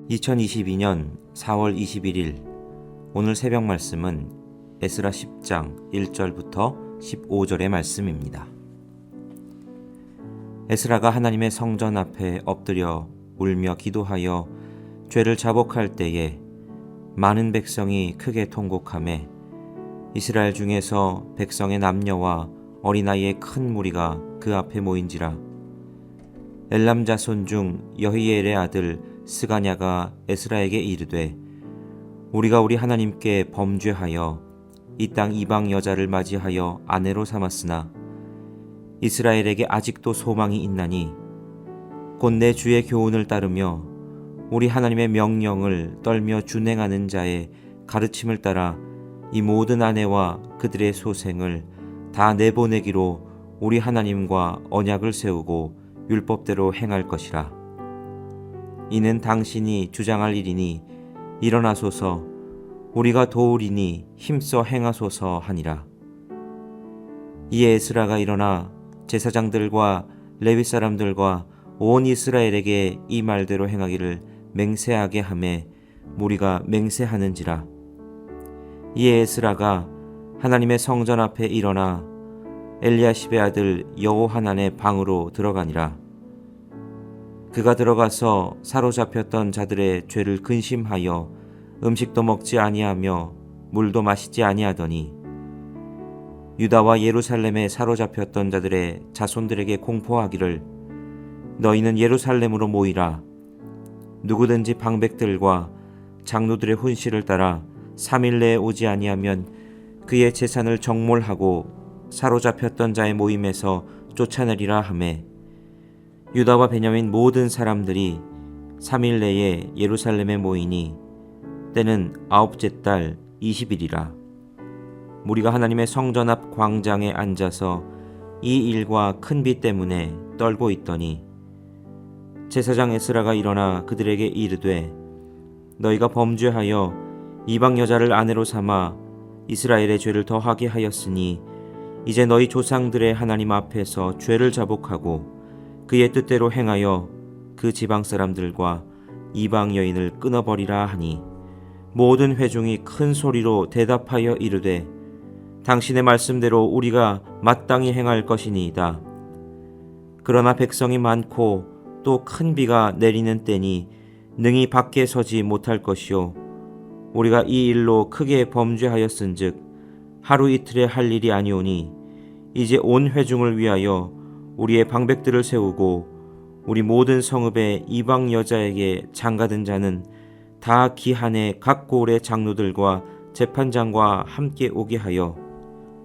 2022년 4월 21일 오늘 새벽 말씀은 에스라 10장 1절부터 15절의 말씀입니다. 에스라가 하나님의 성전 앞에 엎드려 울며 기도하여 죄를 자복할 때에 많은 백성이 크게 통곡하매 이스라엘 중에서 백성의 남녀와 어린아이의 큰 무리가 그 앞에 모인지라. 엘람 자손 중 여히엘의 아들 스가냐가 에스라에게 이르되 우리가 우리 하나님께 범죄하여 이 땅 이방 여자를 맞이하여 아내로 삼았으나 이스라엘에게 아직도 소망이 있나니 곧 내 주의 교훈을 따르며 우리 하나님의 명령을 떨며 준행하는 자의 가르침을 따라 이 모든 아내와 그들의 소생을 다 내보내기로 우리 하나님과 언약을 세우고 율법대로 행할 것이라. 이는 당신이 주장할 일이니 일어나소서, 우리가 도우리니 힘써 행하소서 하니라. 이에 에스라가 일어나 제사장들과 레위 사람들과 온 이스라엘에게 이 말대로 행하기를 맹세하게 하매 무리가 맹세하는지라. 이에 에스라가 하나님의 성전 앞에 일어나 엘리야십의 아들 여호하난의 방으로 들어가니라. 그가 들어가서 사로잡혔던 자들의 죄를 근심하여 음식도 먹지 아니하며 물도 마시지 아니하더니 유다와 예루살렘에 사로잡혔던 자들의 자손들에게 공포하기를 너희는 예루살렘으로 모이라. 누구든지 방백들과 장로들의 훈시를 따라 3일 내에 오지 아니하면 그의 재산을 정몰하고 사로잡혔던 자의 모임에서 쫓아내리라 하매 유다와 베냐민 모든 사람들이 3일 내에 예루살렘에 모이니 때는 9째 달 20일이라. 무리가 하나님의 성전 앞 광장에 앉아서 이 일과 큰 비 때문에 떨고 있더니 제사장 에스라가 일어나 그들에게 이르되 너희가 범죄하여 이방 여자를 아내로 삼아 이스라엘의 죄를 더하게 하였으니 이제 너희 조상들의 하나님 앞에서 죄를 자복하고 그의 뜻대로 행하여 그 지방 사람들과 이방 여인을 끊어버리라 하니 모든 회중이 큰 소리로 대답하여 이르되 당신의 말씀대로 우리가 마땅히 행할 것이니이다. 그러나 백성이 많고 또 큰 비가 내리는 때니 능히 밖에 서지 못할 것이요 우리가 이 일로 크게 범죄하였은즉 하루 이틀에 할 일이 아니오니 이제 온 회중을 위하여 우리의 방백들을 세우고 우리 모든 성읍의 이방 여자에게 장가든 자는 다 기한에 각 고을의 장로들과 재판장과 함께 오게 하여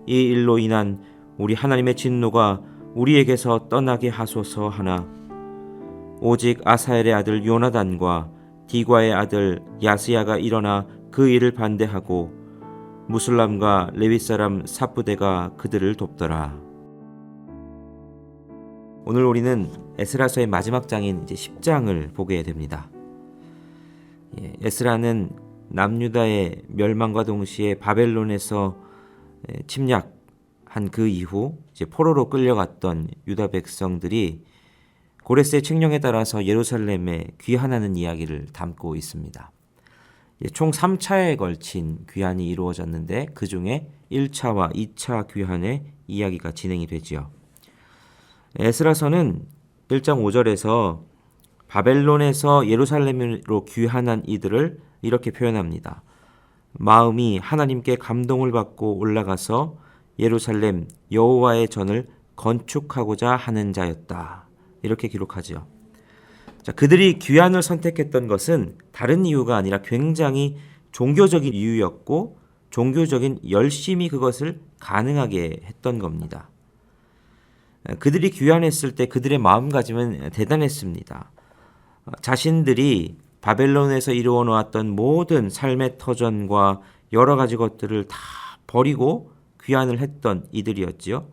이 일로 인한 우리 하나님의 진노가 우리에게서 떠나게 하소서 하나 오직 아사엘의 아들 요나단과 디과의 아들 야스야가 일어나 그 일을 반대하고 무슬람과 레위 사람 삽부대가 그들을 돕더라. 오늘 우리는 에스라서의 마지막 장인 이제 10장을 보게 됩니다. 에스라는 남유다의 멸망과 동시에 바벨론에서 침략한 그 이후 이제 포로로 끌려갔던 유다 백성들이 고레스의 칙령에 따라서 예루살렘에 귀환하는 이야기를 담고 있습니다. 총 3차에 걸친 귀환이 이루어졌는데 그 중에 1차와 2차 귀환의 이야기가 진행이 되지요. 에스라서는 1장 5절에서 바벨론에서 예루살렘으로 귀환한 이들을 이렇게 표현합니다. 마음이 하나님께 감동을 받고 올라가서 예루살렘 여호와의 전을 건축하고자 하는 자였다. 이렇게 기록하죠. 자, 그들이 귀환을 선택했던 것은 다른 이유가 아니라 굉장히 종교적인 이유였고 종교적인 열심이 그것을 가능하게 했던 겁니다. 그들이 귀환했을 때 그들의 마음가짐은 대단했습니다. 자신들이 바벨론에서 이루어 놓았던 모든 삶의 터전과 여러 가지 것들을 다 버리고 귀환을 했던 이들이었지요.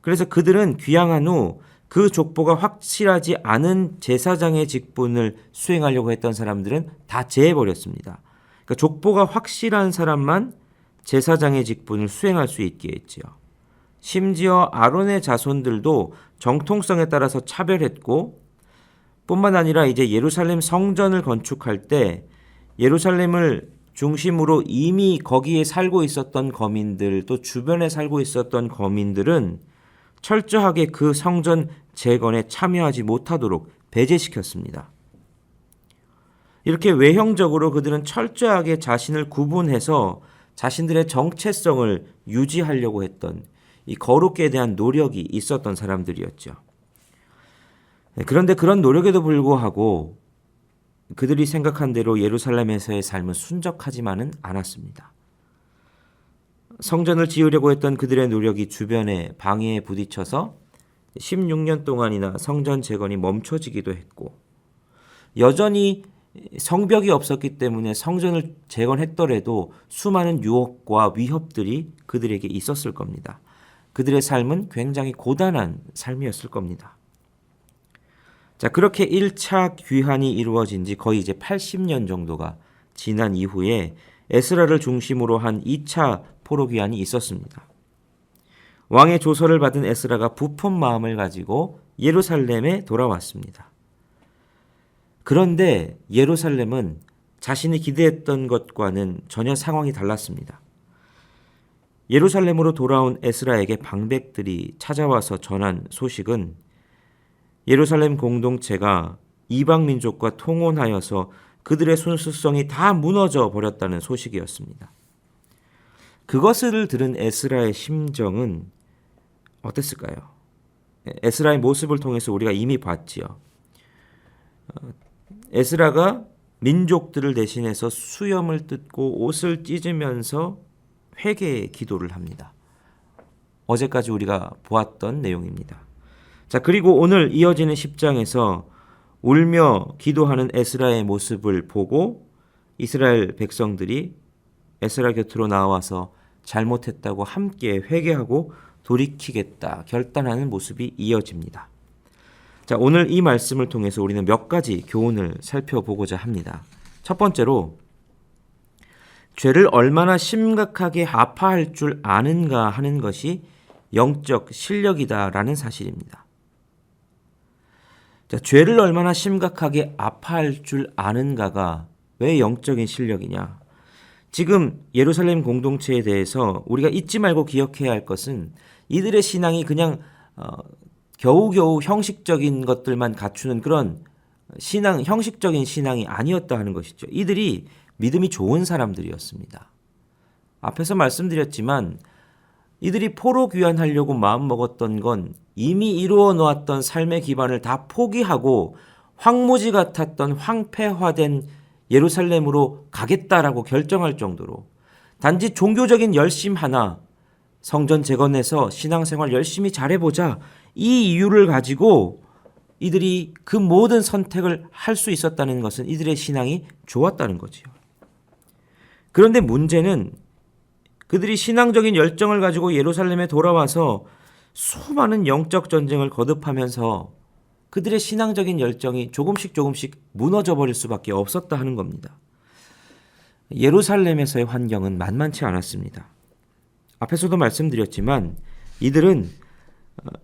그래서 그들은 귀향한 후 그 족보가 확실하지 않은 제사장의 직분을 수행하려고 했던 사람들은 다 제해버렸습니다. 그러니까 족보가 확실한 사람만 제사장의 직분을 수행할 수 있게 했지요. 심지어 아론의 자손들도 정통성에 따라서 차별했고 뿐만 아니라 이제 예루살렘 성전을 건축할 때 예루살렘을 중심으로 이미 거기에 살고 있었던 거민들, 또 주변에 살고 있었던 거민들은 철저하게 그 성전 재건에 참여하지 못하도록 배제시켰습니다. 이렇게 외형적으로 그들은 철저하게 자신을 구분해서 자신들의 정체성을 유지하려고 했던 이 거룩에 대한 노력이 있었던 사람들이었죠. 그런데 그런 노력에도 불구하고 그들이 생각한 대로 예루살렘에서의 삶은 순적하지만은 않았습니다. 성전을 지으려고 했던 그들의 노력이 주변에 방해에 부딪혀서 16년 동안이나 성전 재건이 멈춰지기도 했고, 여전히 성벽이 없었기 때문에 성전을 재건했더라도 수많은 유혹과 위협들이 그들에게 있었을 겁니다. 그들의 삶은 굉장히 고단한 삶이었을 겁니다. 자, 그렇게 1차 귀환이 이루어진 지 거의 이제 80년 정도가 지난 이후에 에스라를 중심으로 한 2차 포로 귀환이 있었습니다. 왕의 조서를 받은 에스라가 부푼 마음을 가지고 예루살렘에 돌아왔습니다. 그런데 예루살렘은 자신이 기대했던 것과는 전혀 상황이 달랐습니다. 예루살렘으로 돌아온 에스라에게 방백들이 찾아와서 전한 소식은 예루살렘 공동체가 이방 민족과 통혼하여서 그들의 순수성이 다 무너져 버렸다는 소식이었습니다. 그것을 들은 에스라의 심정은 어땠을까요? 에스라의 모습을 통해서 우리가 이미 봤지요. 에스라가 민족들을 대신해서 수염을 뜯고 옷을 찢으면서 회개의 기도를 합니다. 어제까지 우리가 보았던 내용입니다. 자, 그리고 오늘 이어지는 10장에서 울며 기도하는 에스라의 모습을 보고 이스라엘 백성들이 에스라 곁으로 나와서 잘못했다고 함께 회개하고 돌이키겠다 결단하는 모습이 이어집니다. 자, 오늘 이 말씀을 통해서 우리는 몇 가지 교훈을 살펴보고자 합니다. 첫 번째로, 죄를 얼마나 심각하게 아파할 줄 아는가 하는 것이 영적 실력이다라는 사실입니다. 자, 죄를 얼마나 심각하게 아파할 줄 아는가가 왜 영적인 실력이냐? 지금 예루살렘 공동체에 대해서 우리가 잊지 말고 기억해야 할 것은 이들의 신앙이 그냥 겨우겨우 형식적인 것들만 갖추는 그런 신앙, 형식적인 신앙이 아니었다 하는 것이죠. 이들이 믿음이 좋은 사람들이었습니다. 앞에서 말씀드렸지만 이들이 포로 귀환하려고 마음먹었던 건 이미 이루어 놓았던 삶의 기반을 다 포기하고 황무지 같았던 황폐화된 예루살렘으로 가겠다라고 결정할 정도로 단지 종교적인 열심 하나, 성전 재건해서 신앙생활 열심히 잘해보자, 이 이유를 가지고 이들이 그 모든 선택을 할 수 있었다는 것은 이들의 신앙이 좋았다는 거지요. 그런데 문제는 그들이 신앙적인 열정을 가지고 예루살렘에 돌아와서 수많은 영적 전쟁을 거듭하면서 그들의 신앙적인 열정이 조금씩 무너져 버릴 수밖에 없었다 하는 겁니다. 예루살렘에서의 환경은 만만치 않았습니다. 앞에서도 말씀드렸지만 이들은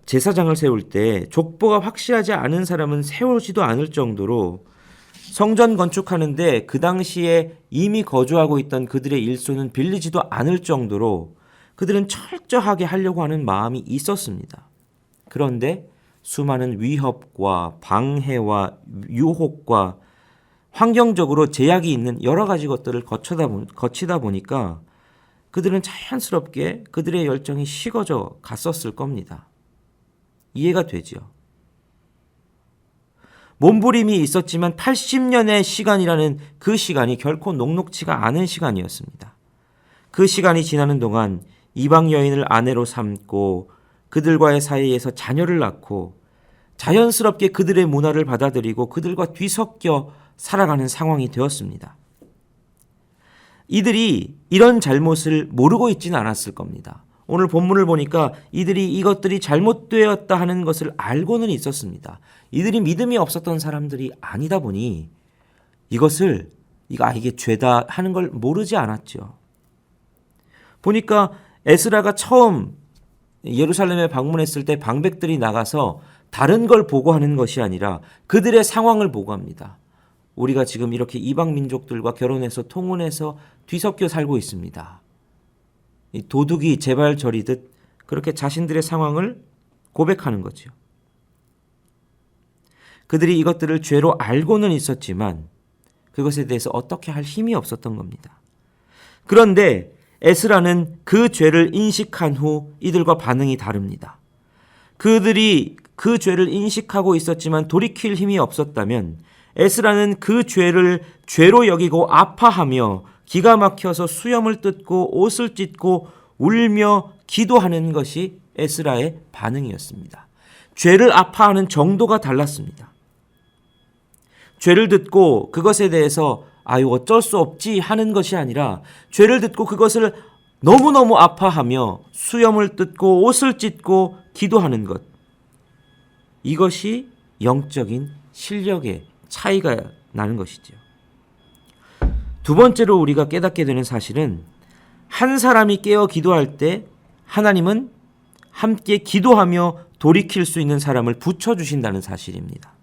제사장을 세울 때 족보가 확실하지 않은 사람은 세우지도 않을 정도로 성전 건축하는데 그 당시에 이미 거주하고 있던 그들의 일손은 빌리지도 않을 정도로 그들은 철저하게 하려고 하는 마음이 있었습니다. 그런데 수많은 위협과 방해와 유혹과 환경적으로 제약이 있는 여러 가지 것들을 거치다 보니까 그들은 자연스럽게 그들의 열정이 식어져 갔었을 겁니다. 이해가 되죠. 몸부림이 있었지만 80년의 시간이라는 그 시간이 결코 녹록지가 않은 시간이었습니다. 그 시간이 지나는 동안 이방 여인을 아내로 삼고 그들과의 사이에서 자녀를 낳고 자연스럽게 그들의 문화를 받아들이고 그들과 뒤섞여 살아가는 상황이 되었습니다. 이들이 이런 잘못을 모르고 있지는 않았을 겁니다. 오늘 본문을 보니까 이들이 이것들이 잘못되었다 하는 것을 알고는 있었습니다. 이들이 믿음이 없었던 사람들이 아니다 보니 이게 죄다 하는 걸 모르지 않았죠. 보니까 에스라가 처음 예루살렘에 방문했을 때 방백들이 나가서 다른 걸 보고하는 것이 아니라 그들의 상황을 보고합니다. 우리가 지금 이렇게 이방 민족들과 결혼해서 통혼해서 뒤섞여 살고 있습니다. 이 도둑이 제발 저리듯 그렇게 자신들의 상황을 고백하는 거죠. 그들이 이것들을 죄로 알고는 있었지만 그것에 대해서 어떻게 할 힘이 없었던 겁니다. 그런데 에스라는 그 죄를 인식한 후 이들과 반응이 다릅니다. 그들이 그 죄를 인식하고 있었지만 돌이킬 힘이 없었다면 에스라는 그 죄를 죄로 여기고 아파하며 기가 막혀서 수염을 뜯고 옷을 찢고 울며 기도하는 것이 에스라의 반응이었습니다. 죄를 아파하는 정도가 달랐습니다. 죄를 듣고 그것에 대해서 어쩔 수 없지 하는 것이 아니라 죄를 듣고 그것을 너무너무 아파하며 수염을 뜯고 옷을 찢고 기도하는 것. 이것이 영적인 실력의 차이가 나는 것이죠. 두 번째로 우리가 깨닫게 되는 사실은 한 사람이 깨어 기도할 때 하나님은 함께 기도하며 돌이킬 수 있는 사람을 붙여주신다는 사실입니다.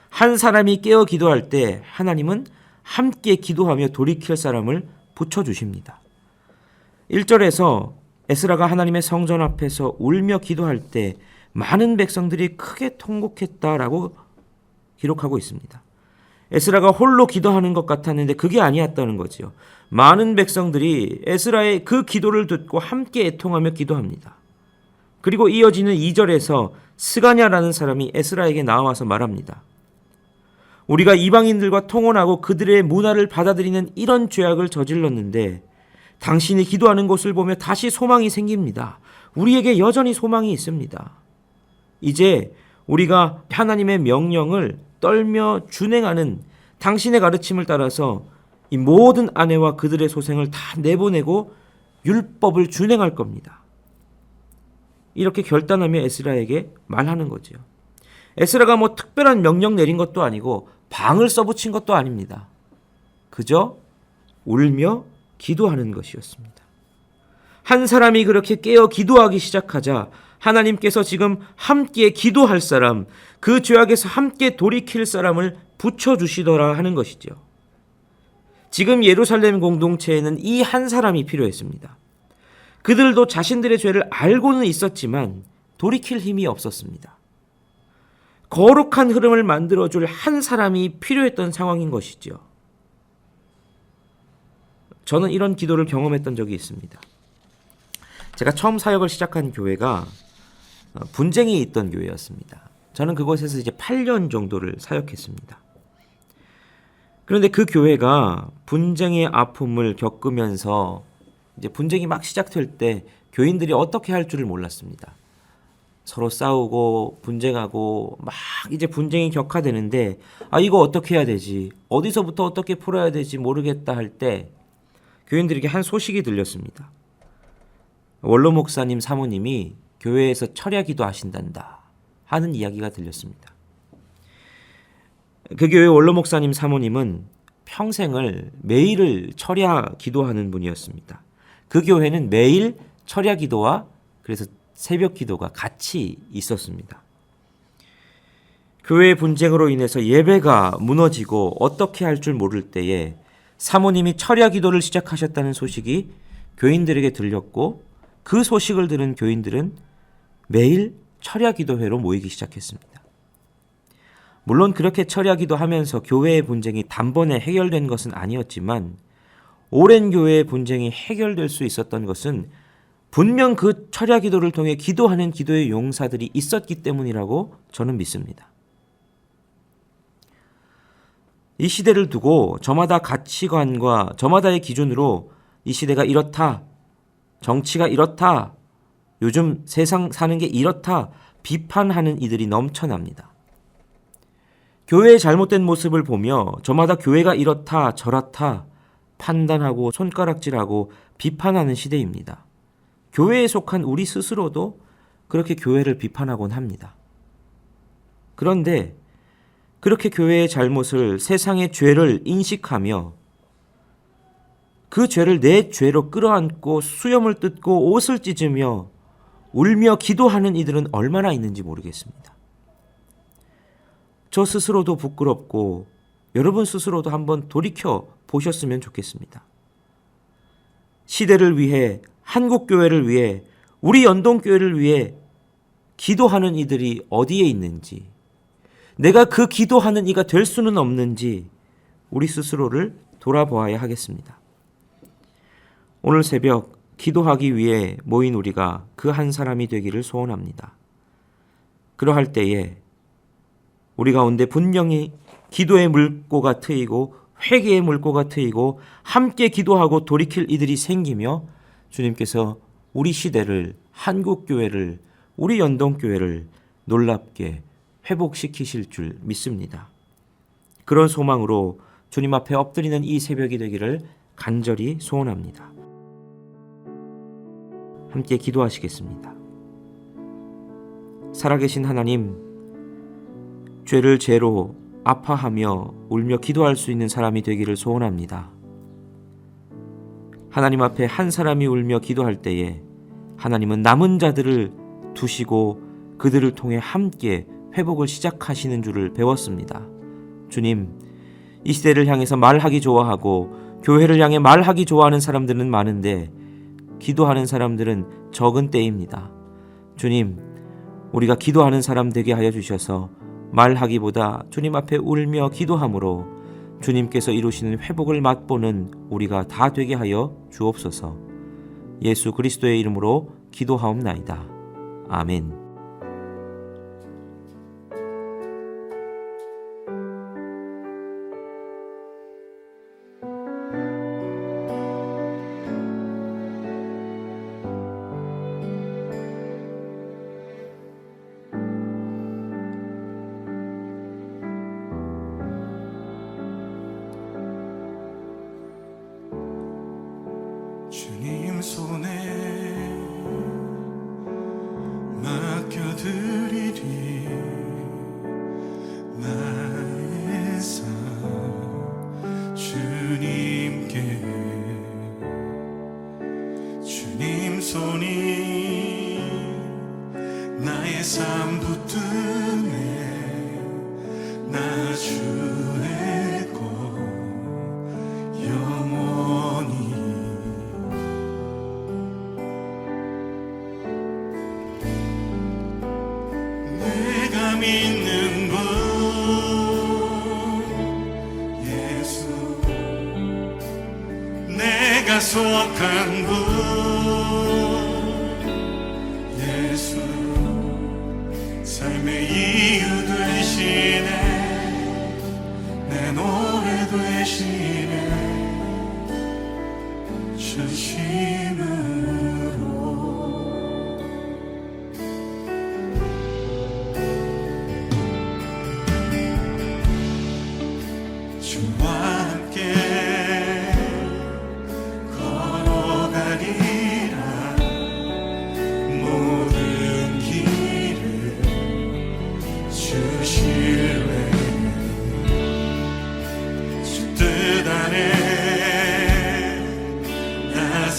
한 사람이 깨어 기도할 때 하나님은 함께 기도하며 돌이킬 사람을 붙여주십니다. 1절에서 에스라가 하나님의 성전 앞에서 울며 기도할 때 많은 백성들이 크게 통곡했다라고 기록하고 있습니다. 에스라가 홀로 기도하는 것 같았는데 그게 아니었다는 거죠. 많은 백성들이 에스라의 그 기도를 듣고 함께 애통하며 기도합니다. 그리고 이어지는 2절에서 스가냐라는 사람이 에스라에게 나와서 말합니다. 우리가 이방인들과 통혼하고 그들의 문화를 받아들이는 이런 죄악을 저질렀는데 당신이 기도하는 곳을 보며 다시 소망이 생깁니다. 우리에게 여전히 소망이 있습니다. 이제 우리가 하나님의 명령을 떨며 준행하는 당신의 가르침을 따라서 이 모든 아내와 그들의 소생을 다 내보내고 율법을 준행할 겁니다. 이렇게 결단하며 에스라에게 말하는 거죠. 에스라가 특별한 명령 내린 것도 아니고 방을 써붙인 것도 아닙니다. 그저 울며 기도하는 것이었습니다. 한 사람이 그렇게 깨어 기도하기 시작하자 하나님께서 지금 함께 기도할 사람, 그 죄악에서 함께 돌이킬 사람을 붙여주시더라 하는 것이죠. 지금 예루살렘 공동체에는 이 한 사람이 필요했습니다. 그들도 자신들의 죄를 알고는 있었지만 돌이킬 힘이 없었습니다. 거룩한 흐름을 만들어줄 한 사람이 필요했던 상황인 것이죠. 저는 이런 기도를 경험했던 적이 있습니다. 제가 처음 사역을 시작한 교회가 분쟁이 있던 교회였습니다. 저는 그곳에서 이제 8년 정도를 사역했습니다. 그런데 그 교회가 분쟁의 아픔을 겪으면서 이제 분쟁이 막 시작될 때 교인들이 어떻게 할 줄을 몰랐습니다. 서로 싸우고 분쟁하고 막 이제 분쟁이 격화되는데 이거 어떻게 해야 되지? 어디서부터 어떻게 풀어야 되지 모르겠다 할 때 교인들에게 한 소식이 들렸습니다. 원로 목사님 사모님이 교회에서 철야 기도하신단다 하는 이야기가 들렸습니다. 그 교회 원로 목사님 사모님은 평생을 매일을 철야 기도하는 분이었습니다. 그 교회는 매일 철야 기도와 그래서 새벽 기도가 같이 있었습니다. 교회의 분쟁으로 인해서 예배가 무너지고 어떻게 할 줄 모를 때에 사모님이 철야 기도를 시작하셨다는 소식이 교인들에게 들렸고 그 소식을 들은 교인들은 매일 철야 기도회로 모이기 시작했습니다. 물론 그렇게 철야 기도하면서 교회의 분쟁이 단번에 해결된 것은 아니었지만 오랜 교회의 분쟁이 해결될 수 있었던 것은 분명 그 철야 기도를 통해 기도하는 기도의 용사들이 있었기 때문이라고 저는 믿습니다. 이 시대를 두고 저마다 가치관과 저마다의 기준으로 이 시대가 이렇다, 정치가 이렇다, 요즘 세상 사는 게 이렇다 비판하는 이들이 넘쳐납니다. 교회의 잘못된 모습을 보며 저마다 교회가 이렇다 저렇다 판단하고 손가락질하고 비판하는 시대입니다. 교회에 속한 우리 스스로도 그렇게 교회를 비판하곤 합니다. 그런데 그렇게 교회의 잘못을 세상의 죄를 인식하며 그 죄를 내 죄로 끌어안고 수염을 뜯고 옷을 찢으며 울며 기도하는 이들은 얼마나 있는지 모르겠습니다. 저 스스로도 부끄럽고 여러분 스스로도 한번 돌이켜 보셨으면 좋겠습니다. 시대를 위해, 한국교회를 위해, 우리 연동교회를 위해 기도하는 이들이 어디에 있는지, 내가 그 기도하는 이가 될 수는 없는지 우리 스스로를 돌아보아야 하겠습니다. 오늘 새벽 기도하기 위해 모인 우리가 그 한 사람이 되기를 소원합니다. 그러할 때에 우리 가운데 분명히 기도의 물꼬가 트이고 회개의 물꼬가 트이고 함께 기도하고 돌이킬 이들이 생기며 주님께서 우리 시대를, 한국교회를, 우리 연동교회를 놀랍게 회복시키실 줄 믿습니다. 그런 소망으로 주님 앞에 엎드리는 이 새벽이 되기를 간절히 소원합니다. 함께 기도하시겠습니다. 살아계신 하나님, 죄를 죄로 아파하며 울며 기도할 수 있는 사람이 되기를 소원합니다. 하나님 앞에 한 사람이 울며 기도할 때에 하나님은 남은 자들을 두시고 그들을 통해 함께 회복을 시작하시는 줄을 배웠습니다. 주님, 이 시대를 향해서 말하기 좋아하고 교회를 향해 말하기 좋아하는 사람들은 많은데 기도하는 사람들은 적은 때입니다. 주님, 우리가 기도하는 사람 되게 하여 주셔서 말하기보다 주님 앞에 울며 기도함으로 주님께서 이루시는 회복을 맛보는 우리가 다 되게 하여 주옵소서. 예수 그리스도의 이름으로 기도하옵나이다. 아멘. 주님 손에 맡겨드리리 나의 삶 주님께 주님 손이 나의 삶 붙드네 나 주의 것 영원히 내가 믿는 분 예수 내가 소확한 분 예수 삶의 이유 되시네 내 노래 되시네 전심으로 주와 함께 걸어가리라 모든 길을 주실래 주 뜻 안에 나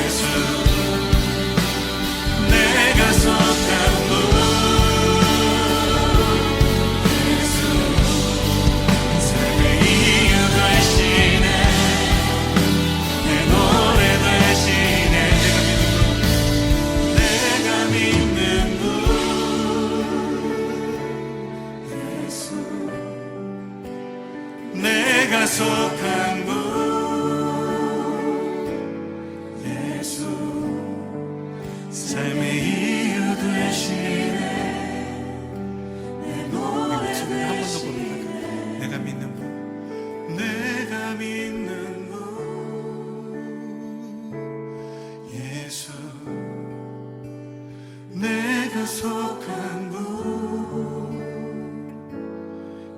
예수 내가 속한 분 예수 삶의 이유 되시네 내 노래 되시네 내가 믿는 분 예수 내가 속한 분 예수 삶의 이유 되시네 내 노래 되시네 내가 믿는 분 내가 믿는 분 예수 내가 속한 분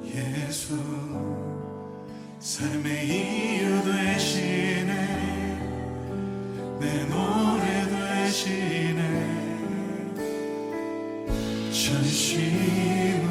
예수 삶의 이유 되시네 내 노래 되시네 전심을